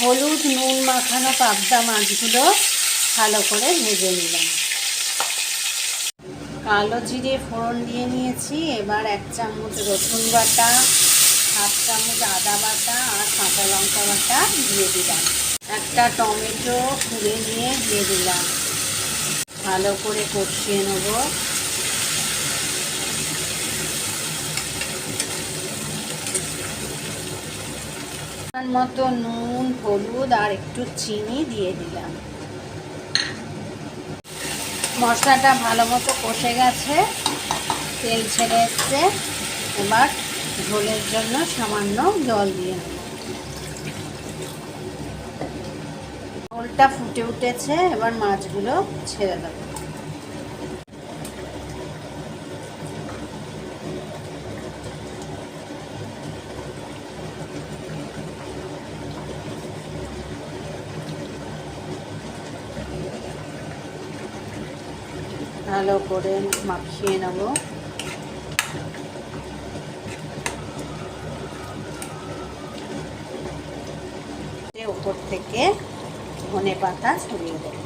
হলুদ নুন মাখানো পাবদা মাছগুলো ভালো করে ভেজে নিলাম। কালো জিরে ফোড়ন দিয়ে নিয়েছি। এবার 1 চামচ রসুন বাটা, 1/2 চামচ আদা বাটা আর কাঁচা লঙ্কা বাটা দিয়ে দিলাম। একটা টমেটো কুড়ে নিয়ে দিয়ে দিলাম। ভালো করে কষিয়ে নেব। মতো নুন, হলুদ আর একটু চিনি দিয়ে দিলাম। মশলাটা ভালো মতো কষে গেছে, তেল ছেড়ে এসছে। এবার ঝোলের জন্য সামান্য জল দিয়ে নেব। ঝোলটা ফুটে উঠেছে, এবার মাছগুলো ছেড়ে দেব। ভালো করে মাখিয়ে নেব। উপর থেকে ধনেপাতা ছড়িয়ে দেব।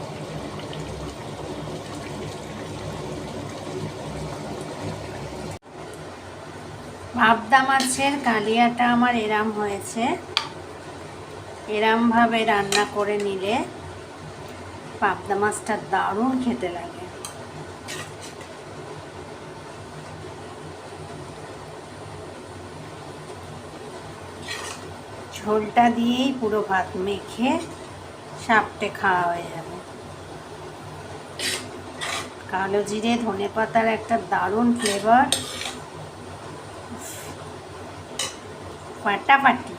পাবদা মাছের কালিয়াটা আমার এরম হয়েছে। এরমভাবে রান্না করে নিলে পাবদা মাছটা দারুণ খেতে লাগে। ঝোলটা দিয়েই পুরো ভাত মেখে সাপটে খাওয়া হয়ে যাবে। কালো জিরে ধনেপাতার একটা দারুণ ফ্লেভার, ফাটাফাটি।